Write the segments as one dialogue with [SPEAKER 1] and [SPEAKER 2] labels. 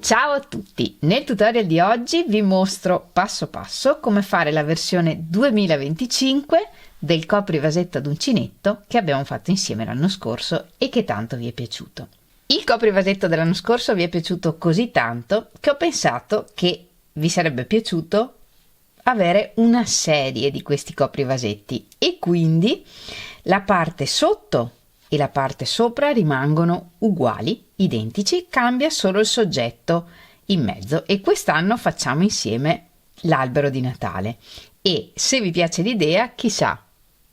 [SPEAKER 1] Ciao a tutti! Nel tutorial di oggi vi mostro passo passo come fare la versione 2025 del coprivasetto ad uncinetto che abbiamo fatto insieme l'anno scorso e che tanto vi è piaciuto. Il coprivasetto dell'anno scorso vi è piaciuto così tanto che ho pensato che vi sarebbe piaciuto avere una serie di questi coprivasetti e quindi la parte sotto e la parte sopra rimangono uguali, identici, cambia solo il soggetto in mezzo e quest'anno facciamo insieme l'albero di Natale e se vi piace l'idea, chissà,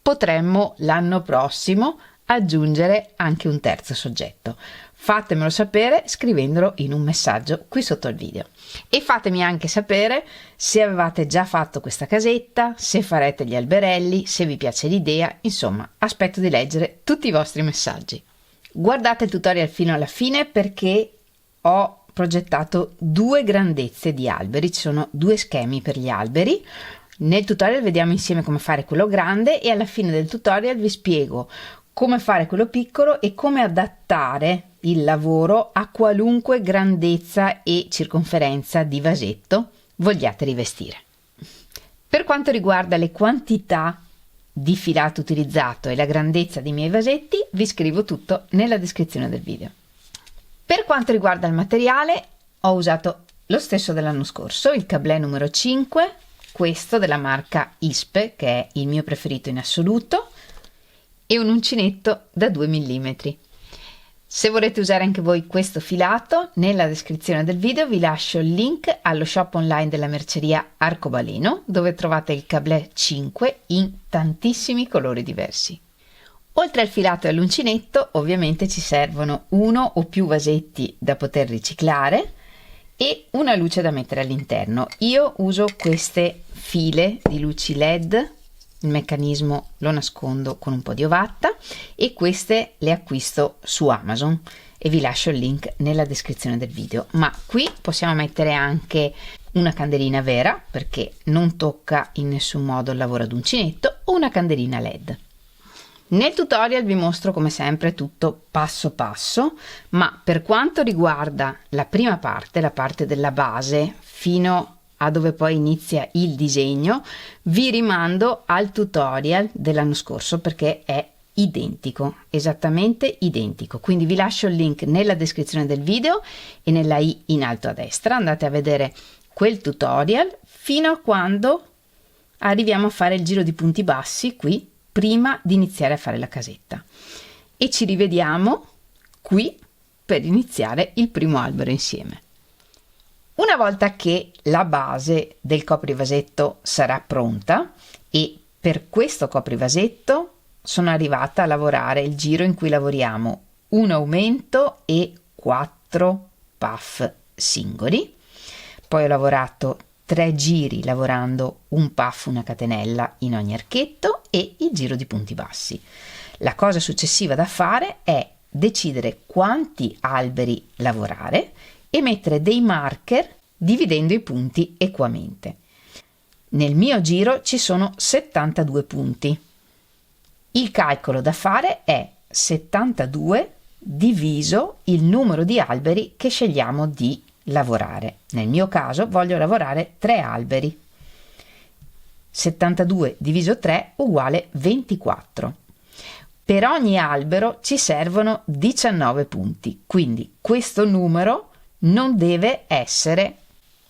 [SPEAKER 1] potremmo l'anno prossimo aggiungere anche un terzo soggetto. Fatemelo sapere scrivendolo in un messaggio qui sotto il video e fatemi anche sapere se avevate già fatto questa casetta, se farete gli alberelli, se vi piace l'idea, insomma aspetto di leggere tutti i vostri messaggi. Guardate il tutorial fino alla fine perché ho progettato due grandezze di alberi, ci sono due schemi per gli alberi. Nel tutorial vediamo insieme come fare quello grande e alla fine del tutorial vi spiego come fare quello piccolo e come adattare il lavoro a qualunque grandezza e circonferenza di vasetto vogliate rivestire. Per quanto riguarda le quantità di filato utilizzato e la grandezza dei miei vasetti, vi scrivo tutto nella descrizione del video. Per quanto riguarda il materiale, ho usato lo stesso dell'anno scorso, il cablè numero 5, questo della marca ISPE, che è il mio preferito in assoluto, e un uncinetto da 2 mm. Se volete usare anche voi questo filato, nella descrizione del video vi lascio il link allo shop online della merceria Arcobaleno, dove trovate il cablè 5 in tantissimi colori diversi. Oltre al filato e all'uncinetto, ovviamente ci servono uno o più vasetti da poter riciclare e una luce da mettere all'interno. Io uso queste file di luci LED. Il meccanismo lo nascondo con un po' di ovatta e queste le acquisto su Amazon e vi lascio il link nella descrizione del video, ma qui possiamo mettere anche una candelina vera perché non tocca in nessun modo il lavoro ad uncinetto o una candelina LED. Nel tutorial vi mostro come sempre tutto passo passo, ma per quanto riguarda la prima parte, la parte della base fino a dove poi inizia il disegno, vi rimando al tutorial dell'anno scorso perché è identico, esattamente identico, quindi vi lascio il link nella descrizione del video e nella i in alto a destra, andate a vedere quel tutorial fino a quando arriviamo a fare il giro di punti bassi qui prima di iniziare a fare la casetta e ci rivediamo qui per iniziare il primo albero insieme. Una volta che la base del coprivasetto sarà pronta e per questo coprivasetto sono arrivata a lavorare il giro in cui lavoriamo un aumento e 4 puff singoli, poi ho lavorato 3 giri lavorando un puff, una catenella in ogni archetto e il giro di punti bassi. La cosa successiva da fare è decidere quanti alberi lavorare e mettere dei marker dividendo i punti equamente. Nel mio giro ci sono 72 punti. Il calcolo da fare è 72 diviso il numero di alberi che scegliamo di lavorare. Nel mio caso voglio lavorare 3 alberi. 72 diviso 3 uguale 24. Per ogni albero ci servono 19 punti, quindi questo numero non deve essere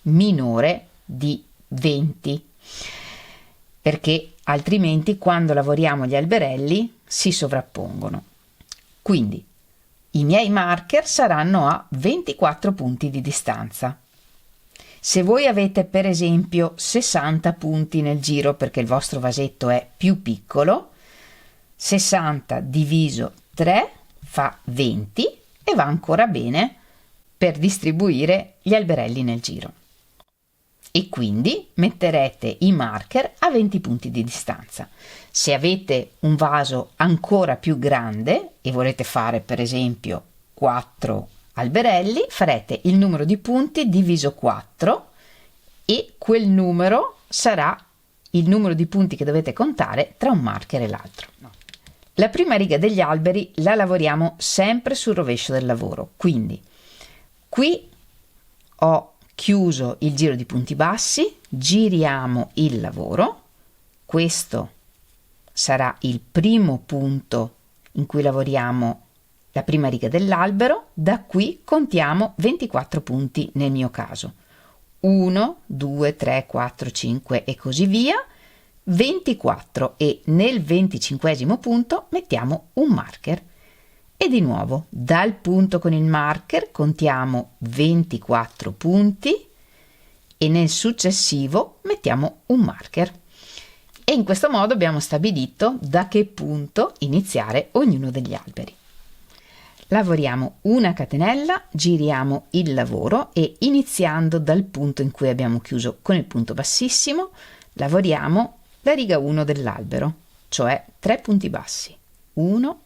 [SPEAKER 1] minore di 20 perché altrimenti quando lavoriamo gli alberelli si sovrappongono. Quindi i miei marker saranno a 24 punti di distanza. Se voi avete per esempio 60 punti nel giro perché il vostro vasetto è più piccolo, 60 diviso 3 fa 20 e va ancora bene per distribuire gli alberelli nel giro. E quindi metterete i marker a 20 punti di distanza. Se avete un vaso ancora più grande e volete fare per esempio 4 alberelli, farete il numero di punti diviso 4 e quel numero sarà il numero di punti che dovete contare tra un marker e l'altro. La prima riga degli alberi la lavoriamo sempre sul rovescio del lavoro, quindi qui ho chiuso il giro di punti bassi, giriamo il lavoro, questo sarà il primo punto in cui lavoriamo la prima riga dell'albero, da qui contiamo 24 punti nel mio caso, 1, 2, 3, 4, 5 e così via, 24, e nel 25esimo punto mettiamo un marker. E di nuovo dal punto con il marker contiamo 24 punti e nel successivo mettiamo un marker. E in questo modo abbiamo stabilito da che punto iniziare ognuno degli alberi. Lavoriamo una catenella, giriamo il lavoro e iniziando dal punto in cui abbiamo chiuso con il punto bassissimo, lavoriamo la riga 1 dell'albero, cioè 3 punti bassi. 1,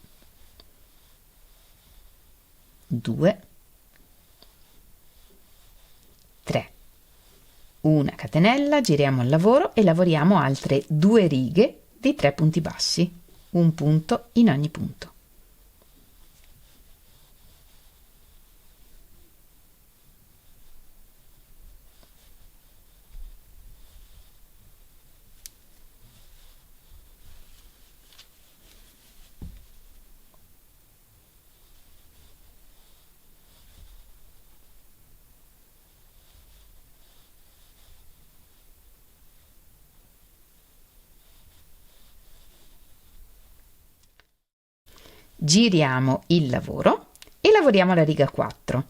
[SPEAKER 1] 2, 3. Una catenella, giriamo il lavoro e lavoriamo altre 2 righe di 3 punti bassi, un punto in ogni punto. Giriamo il lavoro e lavoriamo la riga 4.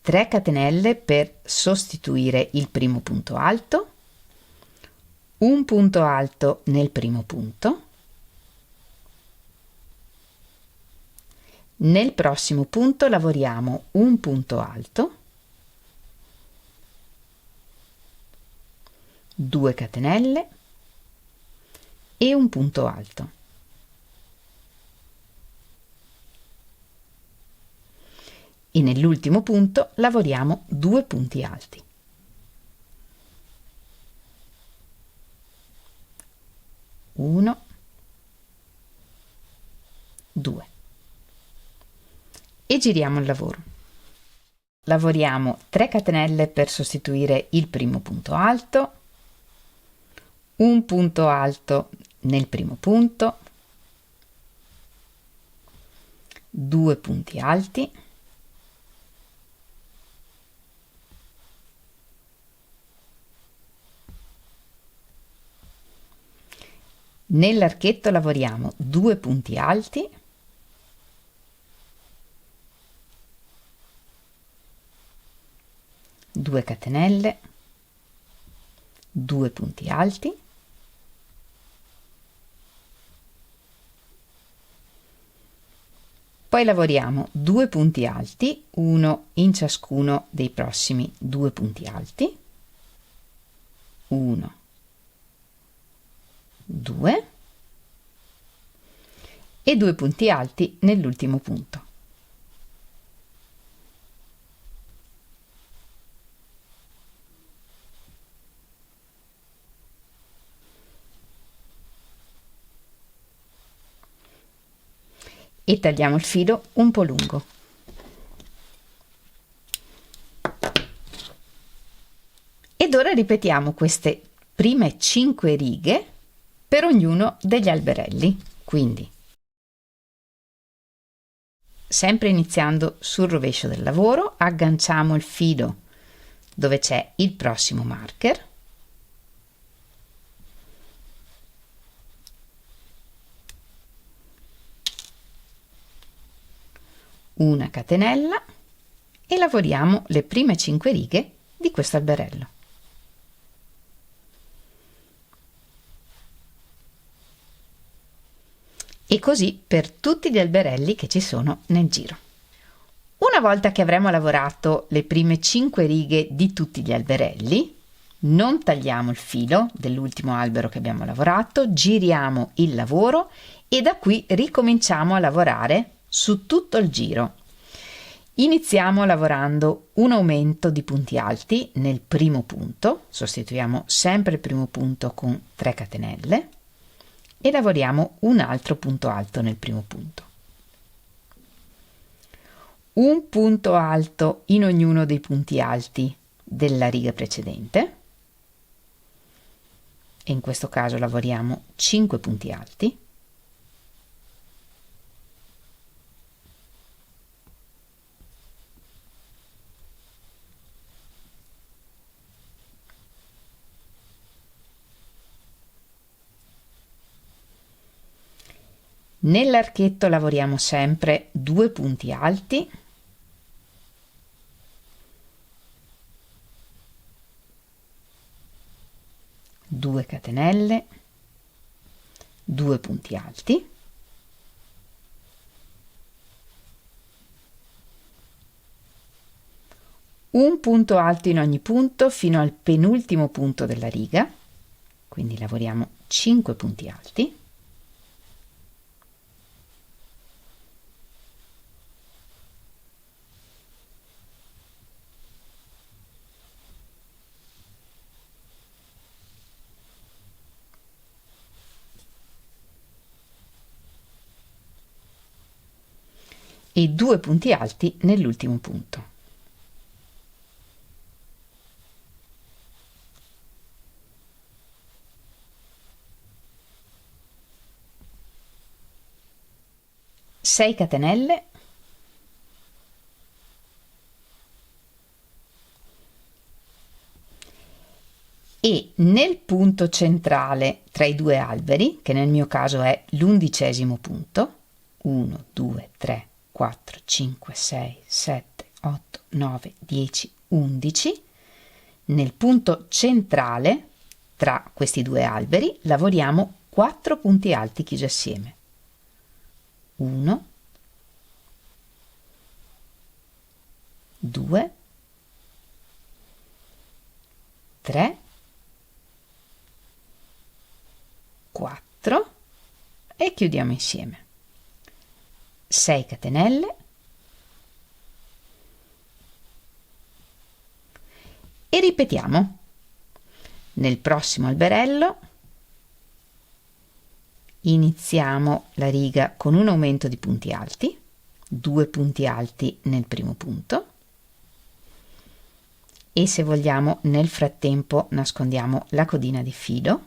[SPEAKER 1] 3 catenelle per sostituire il primo punto alto, un punto alto nel primo punto, nel prossimo punto lavoriamo un punto alto, 2 catenelle e un punto alto. E nell'ultimo punto lavoriamo 2 punti alti. 1, 2. E giriamo il lavoro. Lavoriamo 3 catenelle per sostituire il primo punto alto, un punto alto nel primo punto, 2 punti alti, nell'archetto lavoriamo 2 punti alti, due catenelle, 2 punti alti, poi lavoriamo 2 punti alti, uno in ciascuno dei prossimi 2 punti alti, 1, 2 e 2 punti alti nell'ultimo punto. E tagliamo il filo un po' lungo. Ed ora ripetiamo queste prime 5 righe per ognuno degli alberelli, quindi sempre iniziando sul rovescio del lavoro agganciamo il filo dove c'è il prossimo marker, una catenella e lavoriamo le prime 5 righe di questo alberello. E così per tutti gli alberelli che ci sono nel giro. Una volta che avremo lavorato le prime 5 righe di tutti gli alberelli, non tagliamo il filo dell'ultimo albero che abbiamo lavorato, giriamo il lavoro e da qui ricominciamo a lavorare su tutto il giro. Iniziamo lavorando un aumento di punti alti nel primo punto, sostituiamo sempre il primo punto con 3 catenelle e lavoriamo un altro punto alto nel primo punto. un punto alto in ognuno dei punti alti della riga precedente, e in questo caso lavoriamo 5 punti alti, nell'archetto lavoriamo sempre 2 punti alti, due catenelle, 2 punti alti, un punto alto in ogni punto fino al penultimo punto della riga, quindi lavoriamo 5 punti alti, e 2 punti alti nell'ultimo punto. Sei catenelle, e nel punto centrale tra i due alberi, che nel mio caso è l'11° punto, 1, 2, 3, 4, 5, 6, 7, 8, 9, 10, 11, nel punto centrale tra questi due alberi lavoriamo 4 punti alti chiusi assieme. 1, 2, 3, 4 e chiudiamo insieme. 6 catenelle e ripetiamo. Nel prossimo alberello iniziamo la riga con un aumento di punti alti, 2 punti alti nel primo punto, e se vogliamo nel frattempo nascondiamo la codina di filo,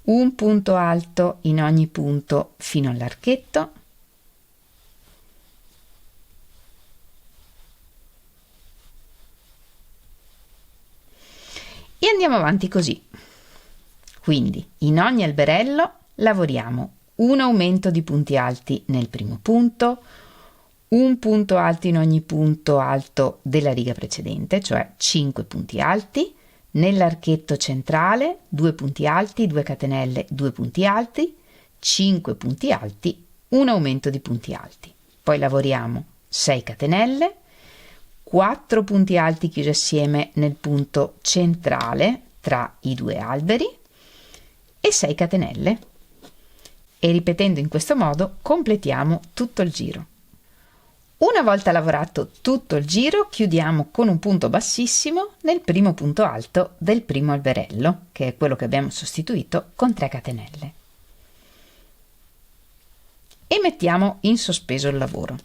[SPEAKER 1] un punto alto in ogni punto fino all'archetto, e andiamo avanti così. Quindi in ogni alberello lavoriamo un aumento di punti alti nel primo punto, un punto alto in ogni punto alto della riga precedente, cioè 5 punti alti, nell'archetto centrale 2 punti alti, 2 catenelle, 2 punti alti, 5 punti alti, un aumento di punti alti. Poi lavoriamo 6 catenelle, 4 punti alti chiusi assieme nel punto centrale tra i due alberi e 6 catenelle, e ripetendo in questo modo completiamo tutto il giro. Una volta lavorato tutto il giro, chiudiamo con un punto bassissimo nel primo punto alto del primo alberello, che è quello che abbiamo sostituito con 3 catenelle, e mettiamo in sospeso il lavoro.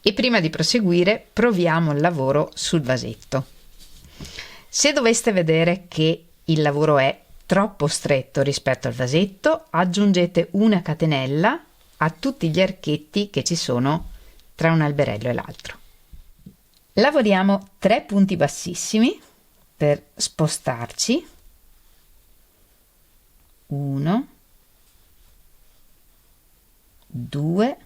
[SPEAKER 1] E prima di proseguire proviamo il lavoro sul vasetto. Se doveste vedere che il lavoro è troppo stretto rispetto al vasetto, aggiungete una catenella a tutti gli archetti che ci sono tra un alberello e l'altro. Lavoriamo 3 punti bassissimi per spostarci. 1, 2,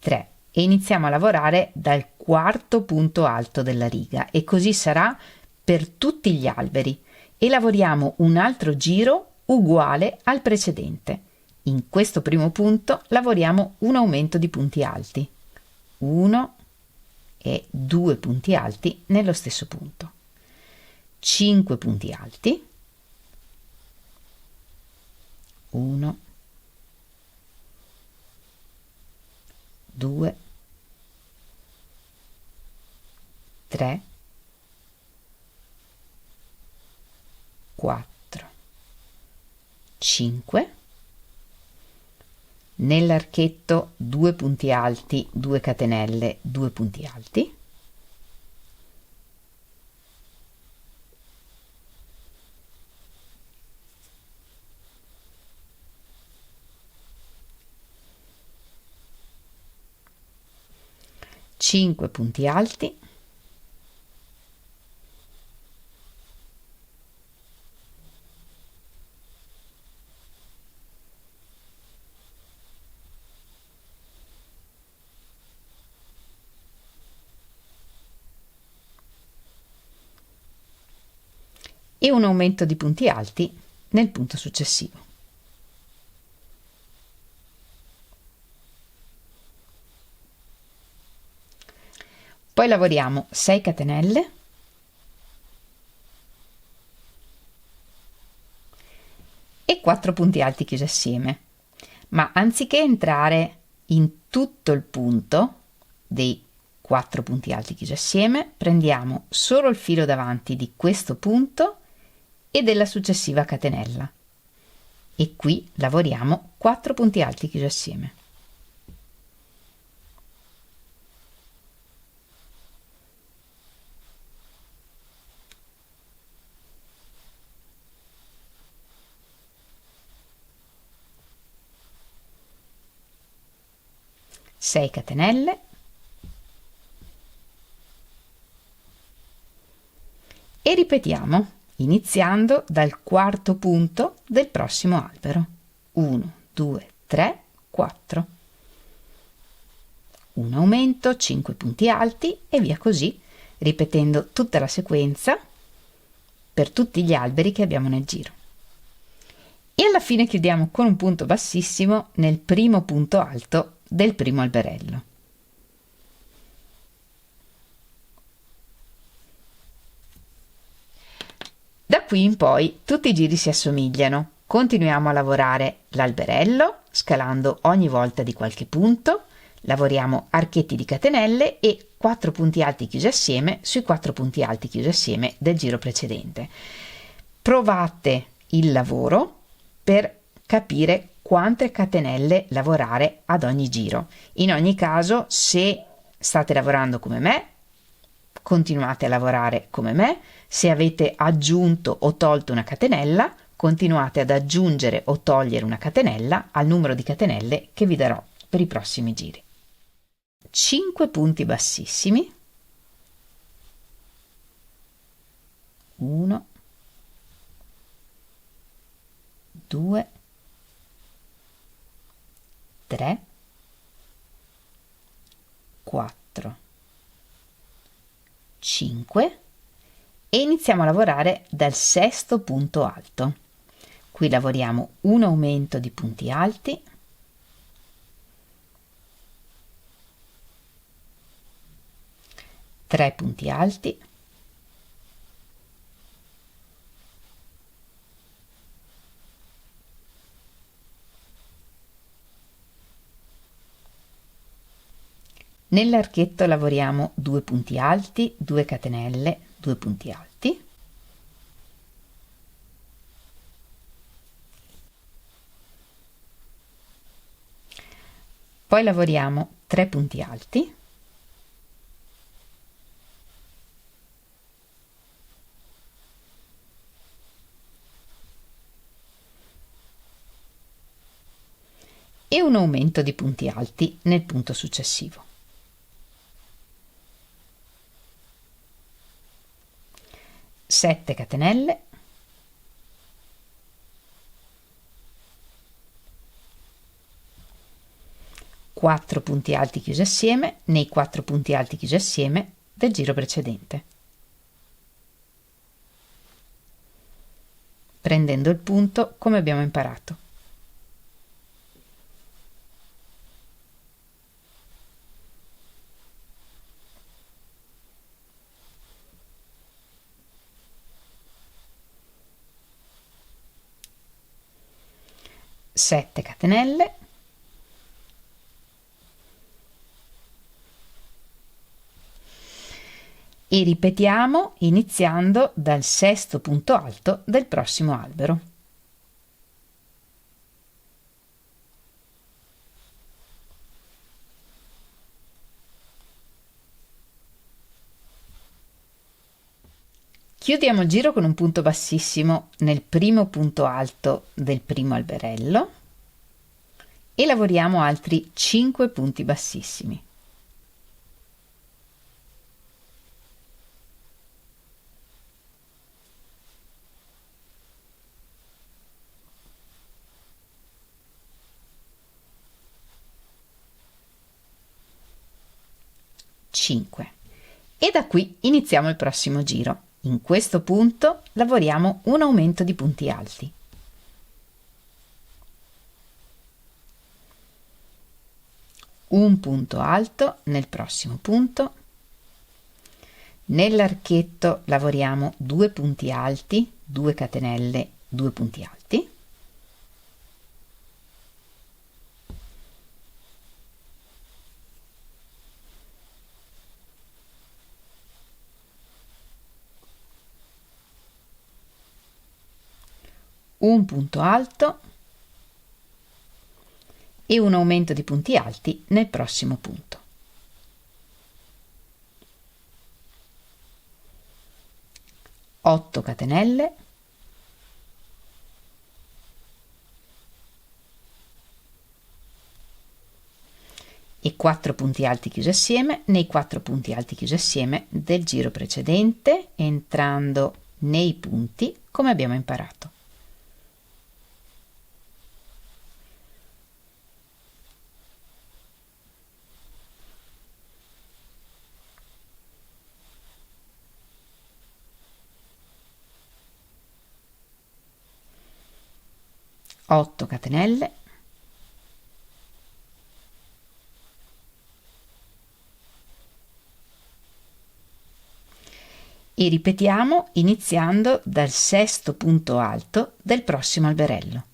[SPEAKER 1] 3, e iniziamo a lavorare dal quarto punto alto della riga, e così sarà per tutti gli alberi, e lavoriamo un altro giro uguale al precedente. In questo primo punto lavoriamo un aumento di punti alti, 1 e 2 punti alti nello stesso punto, 5 punti alti, 1, 2, 3, 4, 5, nell'archetto 2 punti alti, 2 catenelle, 2 punti alti, cinque punti alti, e un aumento di punti alti nel punto successivo. Poi lavoriamo 6 catenelle e 4 punti alti chiusi assieme, ma anziché entrare in tutto il punto dei 4 punti alti chiusi assieme, prendiamo solo il filo davanti di questo punto e della successiva catenella, e qui lavoriamo 4 punti alti chiusi assieme. Sei catenelle e ripetiamo iniziando dal quarto punto del prossimo albero. 1, 2, 3, 4. Un aumento, 5 punti alti e via così, ripetendo tutta la sequenza per tutti gli alberi che abbiamo nel giro. E alla fine chiudiamo con un punto bassissimo nel primo punto alto del primo alberello. Da qui in poi tutti i giri si assomigliano. Continuiamo a lavorare l'alberello, scalando ogni volta di qualche punto, lavoriamo archetti di catenelle e 4 punti alti chiusi assieme sui 4 punti alti chiusi assieme del giro precedente. Provate il lavoro per capire quante catenelle lavorare ad ogni giro. In ogni caso, se state lavorando come me, continuate a lavorare come me. Se avete aggiunto o tolto una catenella, continuate ad aggiungere o togliere una catenella al numero di catenelle che vi darò per i prossimi giri. 5 punti bassissimi, 1, 2, 3, 4, 5 e iniziamo a lavorare dal sesto punto alto. Qui lavoriamo un aumento di punti alti, tre punti alti, nell'archetto lavoriamo 2 punti alti, 2 catenelle, 2 punti alti, poi lavoriamo 3 punti alti, e un aumento di punti alti nel punto successivo. 7 catenelle, quattro punti alti chiusi assieme nei 4 punti alti chiusi assieme del giro precedente, prendendo il punto come abbiamo imparato. Sette catenelle, e ripetiamo iniziando dal sesto punto alto del prossimo albero. Chiudiamo il giro con un punto bassissimo nel primo punto alto del primo alberello e lavoriamo altri 5 punti bassissimi. E da qui iniziamo il prossimo giro. In questo punto lavoriamo un aumento di punti alti. Un punto alto nel prossimo punto. Nell'archetto lavoriamo 2 punti alti, 2 catenelle, 2 punti alti. Un punto alto e un aumento di punti alti nel prossimo punto. Otto catenelle, e 4 punti alti chiusi assieme nei 4 punti alti chiusi assieme del giro precedente, entrando nei punti come abbiamo imparato. Otto catenelle, e ripetiamo iniziando dal sesto punto alto del prossimo alberello.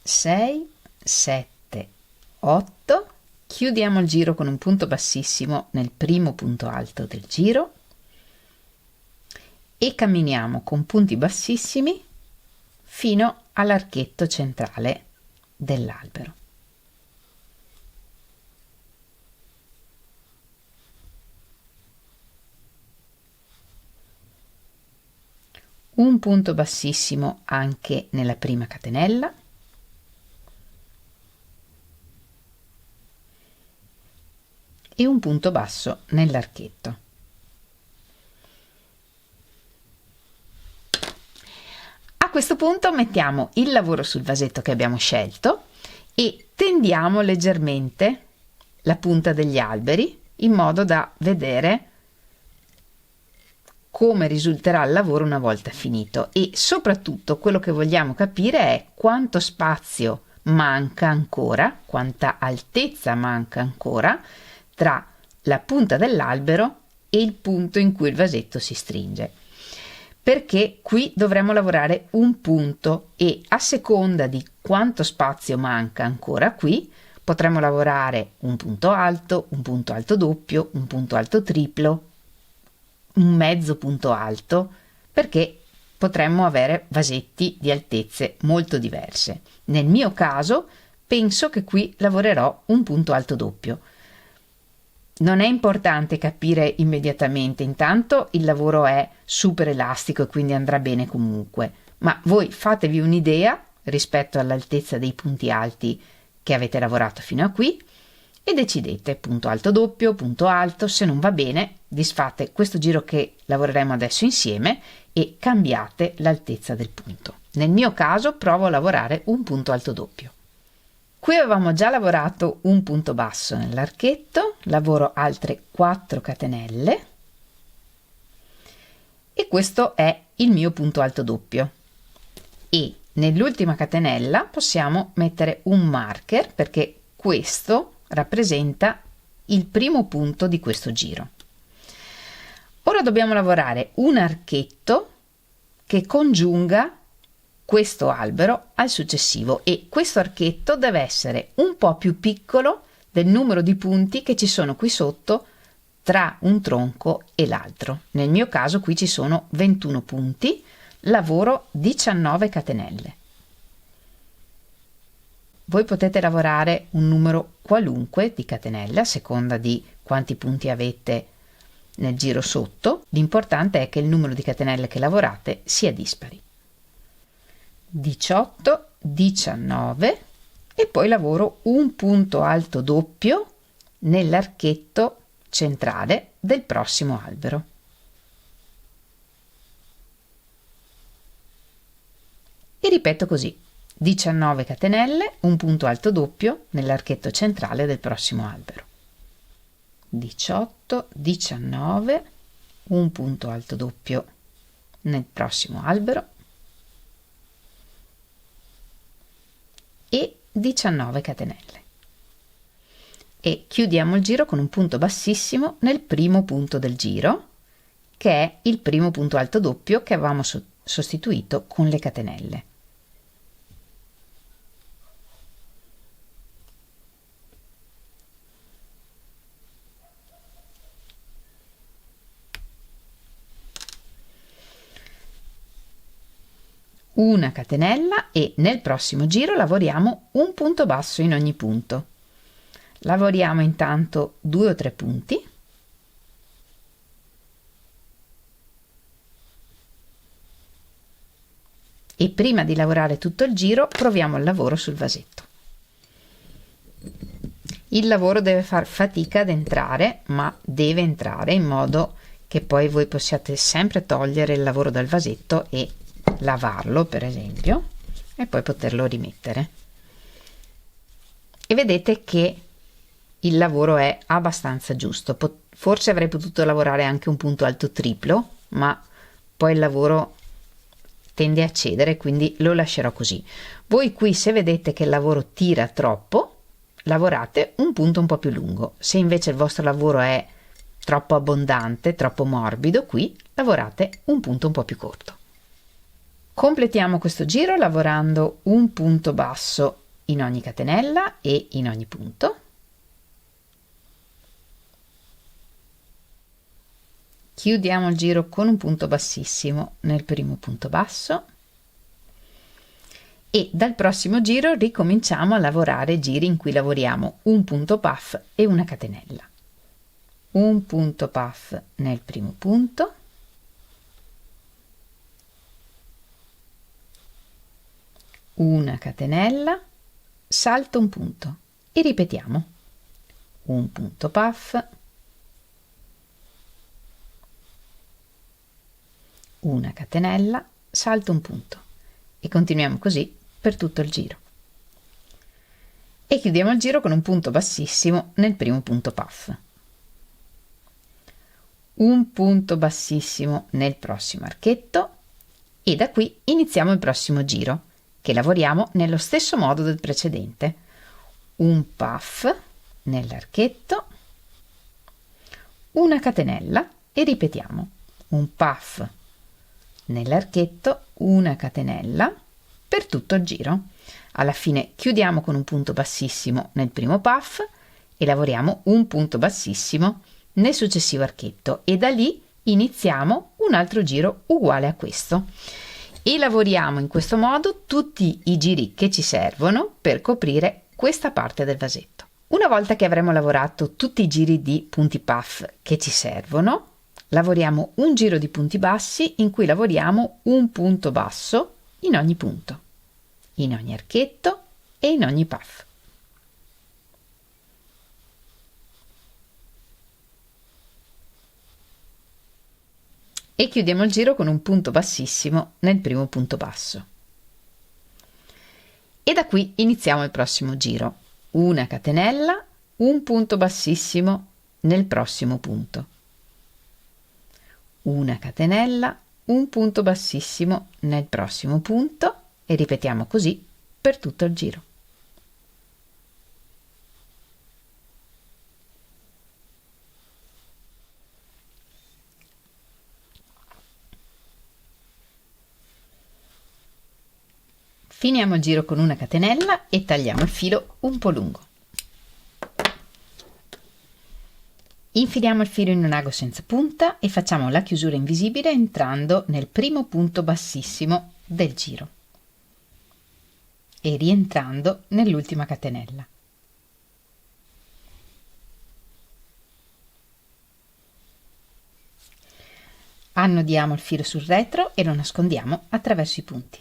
[SPEAKER 1] Sei, sette, otto. Chiudiamo il giro con un punto bassissimo nel primo punto alto del giro e camminiamo con punti bassissimi fino all'archetto centrale dell'albero. Un punto bassissimo anche nella prima catenella e un punto basso nell'archetto. A questo punto mettiamo il lavoro sul vasetto che abbiamo scelto e tendiamo leggermente la punta degli alberi in modo da vedere come risulterà il lavoro una volta finito, e soprattutto quello che vogliamo capire è quanto spazio manca ancora, quanta altezza manca ancora tra la punta dell'albero e il punto in cui il vasetto si stringe, perché qui dovremo lavorare un punto e a seconda di quanto spazio manca ancora qui potremo lavorare un punto alto doppio, un punto alto triplo, un mezzo punto alto, perché potremmo avere vasetti di altezze molto diverse. Nel mio caso penso che qui lavorerò un punto alto doppio. Non è importante capire immediatamente, intanto il lavoro è super elastico e quindi andrà bene comunque, ma voi fatevi un'idea rispetto all'altezza dei punti alti che avete lavorato fino a qui e decidete punto alto doppio, punto alto. Se non va bene disfate questo giro che lavoreremo adesso insieme e cambiate l'altezza del punto. Nel mio caso provo a lavorare un punto alto doppio. Qui avevamo già lavorato un punto basso nell'archetto, lavoro altre 4 catenelle e questo è il mio punto alto doppio, e nell'ultima catenella possiamo mettere un marker perché questo rappresenta il primo punto di questo giro. Ora dobbiamo lavorare un archetto che congiunga questo albero al successivo, e questo archetto deve essere un po' più piccolo del numero di punti che ci sono qui sotto tra un tronco e l'altro. Nel mio caso qui ci sono 21 punti, lavoro 19 catenelle. Voi potete lavorare un numero qualunque di catenelle a seconda di quanti punti avete nel giro sotto. L'importante è che il numero di catenelle che lavorate sia dispari. 18, 19 e poi lavoro un punto alto doppio nell'archetto centrale del prossimo albero. E ripeto così: 19 catenelle, un punto alto doppio nell'archetto centrale del prossimo albero. 18, 19, un punto alto doppio nel prossimo albero e 19 catenelle. E chiudiamo il giro con un punto bassissimo nel primo punto del giro, che è il primo punto alto doppio che avevamo sostituito con le catenelle. Una catenella e nel prossimo giro lavoriamo un punto basso in ogni punto. Lavoriamo intanto 2 o 3 punti e prima di lavorare tutto il giro proviamo il lavoro sul vasetto. Il lavoro deve far fatica ad entrare, ma deve entrare in modo che poi voi possiate sempre togliere il lavoro dal vasetto e lavarlo, per esempio, e poi poterlo rimettere. E vedete che il lavoro è abbastanza giusto. Forse avrei potuto lavorare anche un punto alto triplo, ma poi il lavoro tende a cedere, quindi lo lascerò così. Voi qui, se vedete che il lavoro tira troppo, lavorate un punto un po' più lungo. Se invece il vostro lavoro è troppo abbondante, troppo morbido, qui lavorate un punto un po' più corto. Completiamo questo giro lavorando un punto basso in ogni catenella e in ogni punto. Chiudiamo il giro con un punto bassissimo nel primo punto basso e dal prossimo giro ricominciamo a lavorare giri in cui lavoriamo un punto puff e una catenella. Un punto puff nel primo punto, una catenella, salto un punto e ripetiamo: un punto puff, una catenella, salto un punto e continuiamo così per tutto il giro. E chiudiamo il giro con un punto bassissimo nel primo punto puff, un punto bassissimo nel prossimo archetto e da qui iniziamo il prossimo giro, che lavoriamo nello stesso modo del precedente: un puff nell'archetto, una catenella e ripetiamo: un puff nell'archetto, una catenella per tutto il giro. Alla fine chiudiamo con un punto bassissimo nel primo puff e lavoriamo un punto bassissimo nel successivo archetto e da lì iniziamo un altro giro uguale a questo. E lavoriamo in questo modo tutti i giri che ci servono per coprire questa parte del vasetto. Una volta che avremo lavorato tutti i giri di punti puff che ci servono, lavoriamo un giro di punti bassi in cui lavoriamo un punto basso in ogni punto, in ogni archetto e in ogni puff. E chiudiamo il giro con un punto bassissimo nel primo punto basso. E da qui iniziamo il prossimo giro: una catenella, un punto bassissimo nel prossimo punto, una catenella, un punto bassissimo nel prossimo punto e ripetiamo così per tutto il giro. Finiamo il giro con una catenella e tagliamo il filo un po' lungo. Infiliamo il filo in un ago senza punta e facciamo la chiusura invisibile entrando nel primo punto bassissimo del giro e rientrando nell'ultima catenella. Annodiamo il filo sul retro e lo nascondiamo attraverso i punti.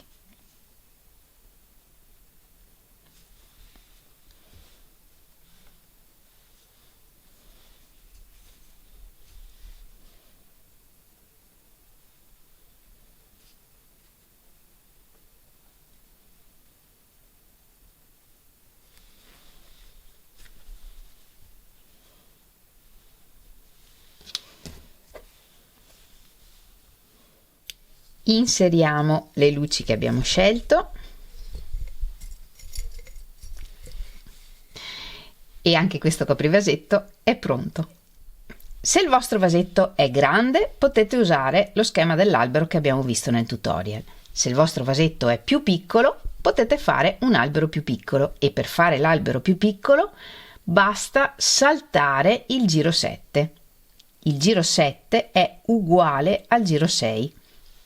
[SPEAKER 1] Inseriamo le luci che abbiamo scelto e anche questo coprivasetto è pronto. Se il vostro vasetto è grande, potete usare lo schema dell'albero che abbiamo visto nel tutorial. Se il vostro vasetto è più piccolo, potete fare un albero più piccolo e per fare l'albero più piccolo basta saltare il giro 7. Il giro 7 è uguale al giro 6.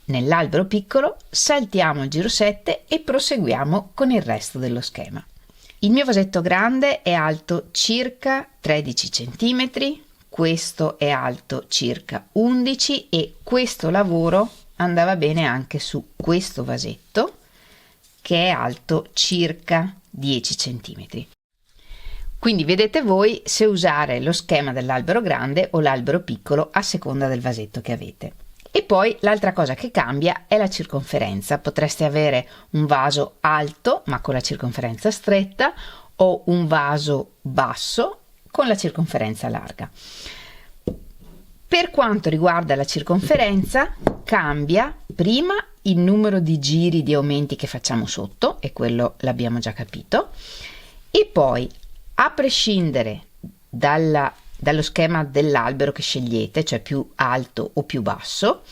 [SPEAKER 1] Nell'albero piccolo saltiamo il giro 7 e proseguiamo con il resto dello schema. Il mio vasetto grande è alto circa 13 cm, questo è alto circa 11 e questo lavoro andava bene anche su questo vasetto che è alto circa 10 cm. Quindi vedete voi se usare lo schema dell'albero grande o l'albero piccolo a seconda del vasetto che avete. E poi l'altra cosa che cambia è la circonferenza. Potreste avere un vaso alto ma con la circonferenza stretta o un vaso basso con la circonferenza larga. Per quanto riguarda la circonferenza, cambia prima il numero di giri di aumenti che facciamo sotto, e quello l'abbiamo già capito, e poi a prescindere dallo schema dell'albero che scegliete, cioè più alto o più basso,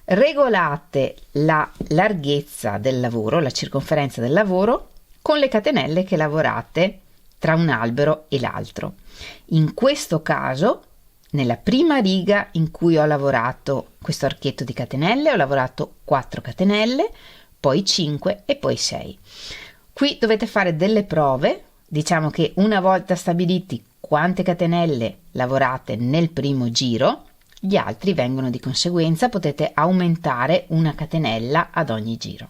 [SPEAKER 1] regolate la larghezza del lavoro, la circonferenza del lavoro, con le catenelle che lavorate tra un albero e l'altro. In questo caso, nella prima riga in cui ho lavorato questo archetto di catenelle, ho lavorato 4 catenelle, poi 5 e poi 6. Qui dovete fare delle prove. Diciamo che una volta stabiliti quante catenelle lavorate nel primo giro, gli altri vengono di conseguenza, potete aumentare una catenella ad ogni giro.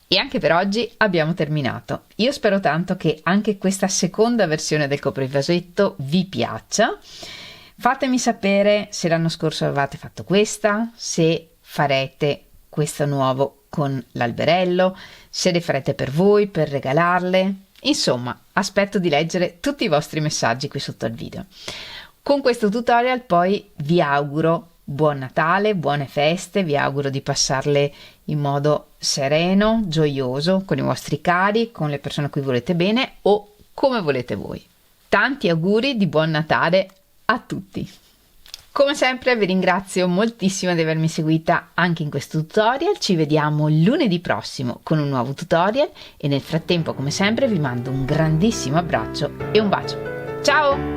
[SPEAKER 1] E anche per oggi abbiamo terminato. Io spero tanto che anche questa seconda versione del coprivasetto vi piaccia. Fatemi sapere se l'anno scorso avevate fatto questa, se farete questo nuovo con l'alberello, se le farete per voi, per regalarle. Insomma, aspetto di leggere tutti i vostri messaggi qui sotto al video. Con questo tutorial poi vi auguro buon Natale, buone feste, vi auguro di passarle in modo sereno, gioioso, con i vostri cari, con le persone a cui volete bene o come volete voi. Tanti auguri di buon Natale a tutti! Come sempre vi ringrazio moltissimo di avermi seguita anche in questo tutorial, ci vediamo lunedì prossimo con un nuovo tutorial e nel frattempo come sempre vi mando un grandissimo abbraccio e un bacio. Ciao!